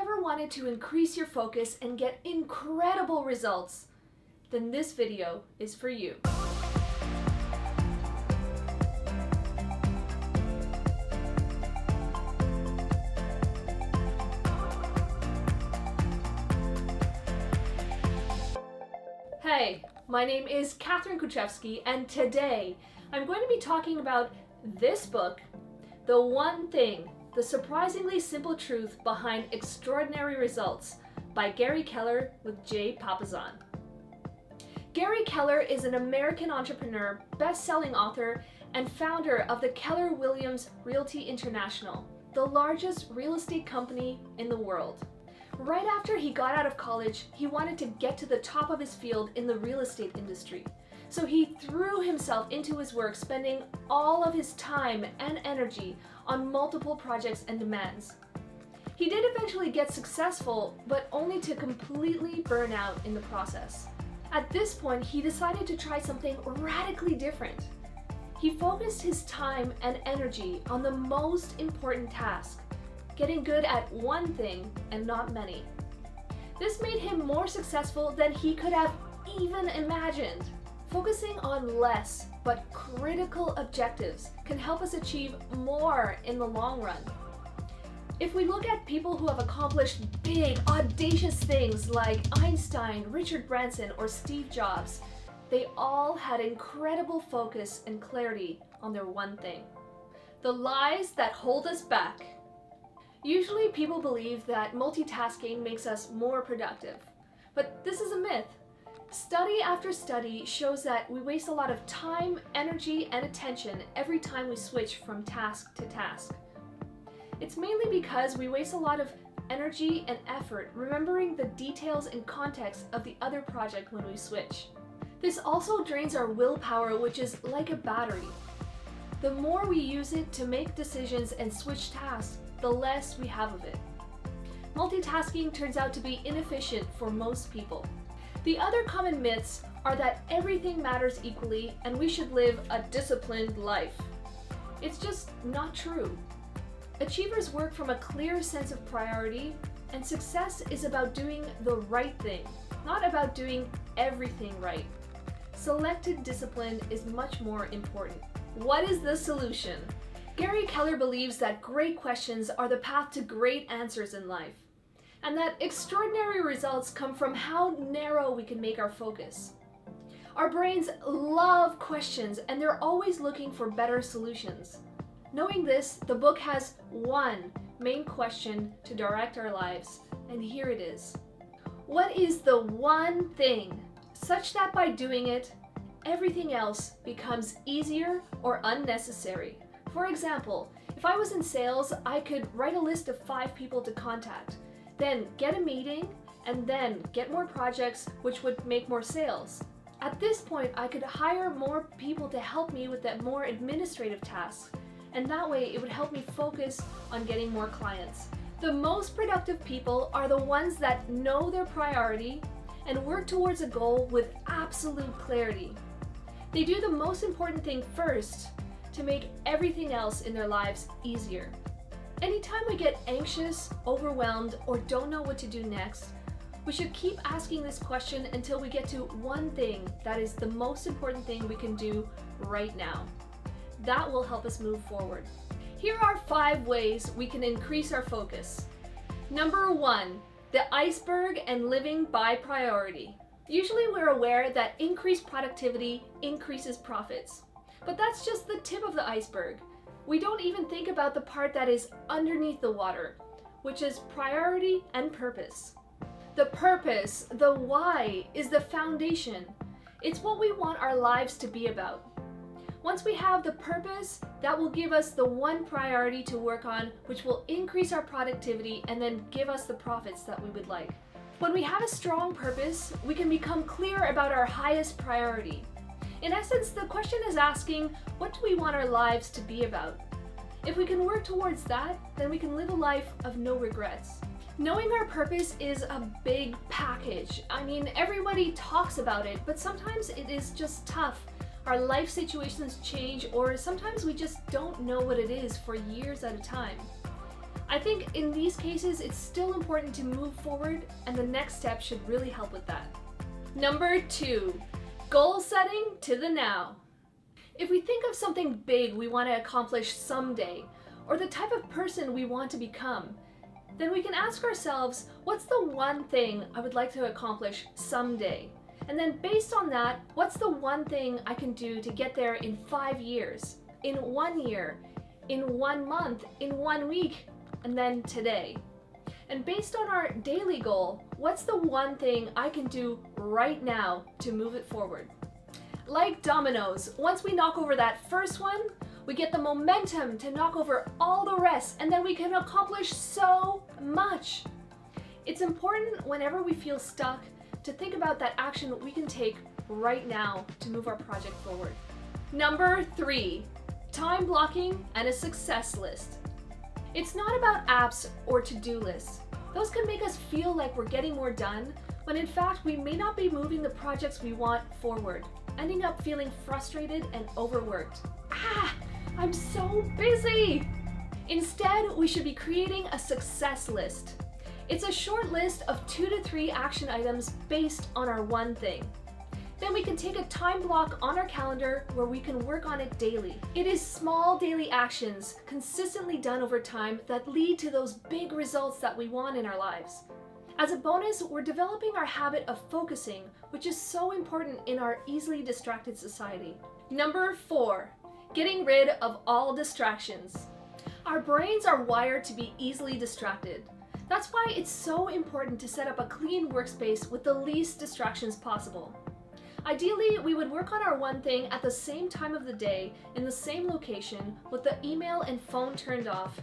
ever wanted to increase your focus and get incredible results, then this video is for you. Hey, my name is Katherine, and today I'm going to be talking about this book, The One Thing, The Surprisingly Simple Truth Behind Extraordinary Results by Gary Keller with Jay Papasan. Gary Keller is an American entrepreneur, best-selling author, and founder of the Keller Williams Realty International, the largest real estate company in the world. Right after he got out of college, he wanted to get to the top of his field in the real estate industry. So he threw himself into his work, spending all of his time and energy on multiple projects and demands. He did eventually get successful, but only to completely burn out in the process. At this point, he decided to try something radically different. He focused his time and energy on the most important task, getting good at one thing and not many. This made him more successful than he could have even imagined. Focusing on less but critical objectives can help us achieve more in the long run. If we look at people who have accomplished big, audacious things like Einstein, Richard Branson, or Steve Jobs, they all had incredible focus and clarity on their one thing. The lies that hold us back. Usually people believe that multitasking makes us more productive, but this is a myth. Study after study shows that we waste a lot of time, energy, and attention every time we switch from task to task. It's mainly because we waste a lot of energy and effort remembering the details and context of the other project when we switch. This also drains our willpower, which is like a battery. The more we use it to make decisions and switch tasks, the less we have of it. Multitasking turns out to be inefficient for most people. The other common myths are that everything matters equally and we should live a disciplined life. It's just not true. Achievers work from a clear sense of priority, and success is about doing the right thing, not about doing everything right. Selected discipline is much more important. What is the solution? Gary Keller believes that great questions are the path to great answers in life, and that extraordinary results come from how narrow we can make our focus. Our brains love questions, and they're always looking for better solutions. Knowing this, the book has one main question to direct our lives, and here it is. What is the one thing, such that by doing it, everything else becomes easier or unnecessary? For example, if I was in sales, I could write a list of 5 people to contact, then get a meeting, and then get more projects, which would make more sales. At this point, I could hire more people to help me with that more administrative tasks, and that way it would help me focus on getting more clients. The most productive people are the ones that know their priority and work towards a goal with absolute clarity. They do the most important thing first to make everything else in their lives easier. Anytime we get anxious, overwhelmed, or don't know what to do next, we should keep asking this question until we get to one thing that is the most important thing we can do right now. That will help us move forward. Here are 5 ways we can increase our focus. Number 1, the iceberg and living by priority. Usually we're aware that increased productivity increases profits, but that's just the tip of the iceberg. We don't even think about the part that is underneath the water, which is priority and purpose. The purpose, the why, is the foundation. It's what we want our lives to be about. Once we have the purpose, that will give us the one priority to work on, which will increase our productivity and then give us the profits that we would like. When we have a strong purpose, we can become clear about our highest priority. In essence, the question is asking, what do we want our lives to be about? If we can work towards that, then we can live a life of no regrets. Knowing our purpose is a big package. I mean, everybody talks about it, but sometimes it is just tough. Our life situations change, or sometimes we just don't know what it is for years at a time. I think in these cases, it's still important to move forward, and the next step should really help with that. Number 2, goal setting to the now. If we think of something big we want to accomplish someday, or the type of person we want to become, then we can ask ourselves, what's the one thing I would like to accomplish someday? And then based on that, what's the one thing I can do to get there in 5 years, in 1 year, in 1 month, in 1 week, and then today? And based on our daily goal, what's the one thing I can do right now to move it forward? Like dominoes, once we knock over that first one, we get the momentum to knock over all the rest, and then we can accomplish so much. It's important whenever we feel stuck to think about that action we can take right now to move our project forward. Number 3, time blocking and a success list. It's not about apps or to-do lists. Those can make us feel like we're getting more done, when in fact we may not be moving the projects we want forward, ending up feeling frustrated and overworked. I'm so busy! Instead, we should be creating a success list. It's a short list of 2 to 3 action items based on our one thing. Then we can take a time block on our calendar where we can work on it daily. It is small daily actions, consistently done over time, that lead to those big results that we want in our lives. As a bonus, we're developing our habit of focusing, which is so important in our easily distracted society. Number 4, getting rid of all distractions. Our brains are wired to be easily distracted. That's why it's so important to set up a clean workspace with the least distractions possible. Ideally, we would work on our one thing at the same time of the day, in the same location, with the email and phone turned off,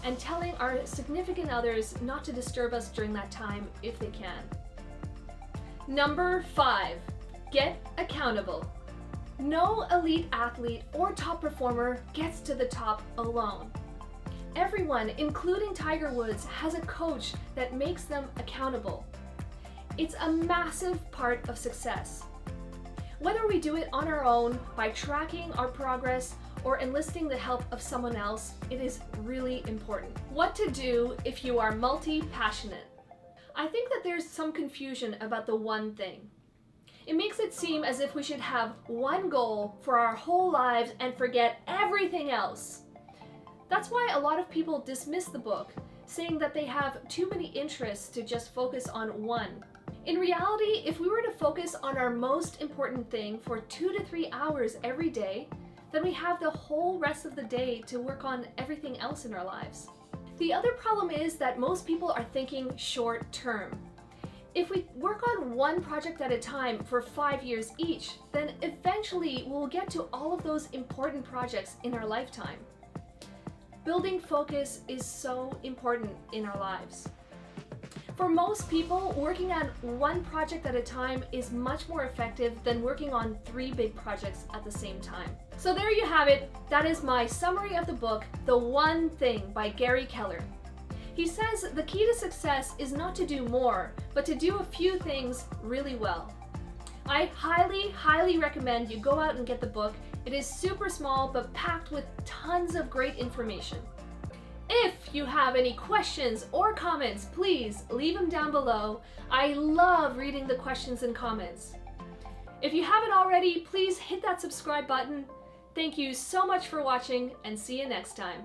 and telling our significant others not to disturb us during that time if they can. Number 5, get accountable. No elite athlete or top performer gets to the top alone. Everyone, including Tiger Woods, has a coach that makes them accountable. It's a massive part of success. Whether we do it on our own, by tracking our progress, or enlisting the help of someone else, it is really important. What to do if you are multi-passionate? I think that there's some confusion about the one thing. It makes it seem as if we should have one goal for our whole lives and forget everything else. That's why a lot of people dismiss the book, saying that they have too many interests to just focus on one. In reality, if we were to focus on our most important thing for 2 to 3 hours every day, then we have the whole rest of the day to work on everything else in our lives. The other problem is that most people are thinking short term. If we work on one project at a time for 5 years each, then eventually we'll get to all of those important projects in our lifetime. Building focus is so important in our lives. For most people, working on one project at a time is much more effective than working on 3 big projects at the same time. So there you have it. That is my summary of the book, The One Thing by Gary Keller. He says the key to success is not to do more, but to do a few things really well. I highly recommend you go out and get the book. It is super small, but packed with tons of great information. If you have any questions or comments, please leave them down below. I love reading the questions and comments. If you haven't already, please hit that subscribe button. Thank you so much for watching, and see you next time.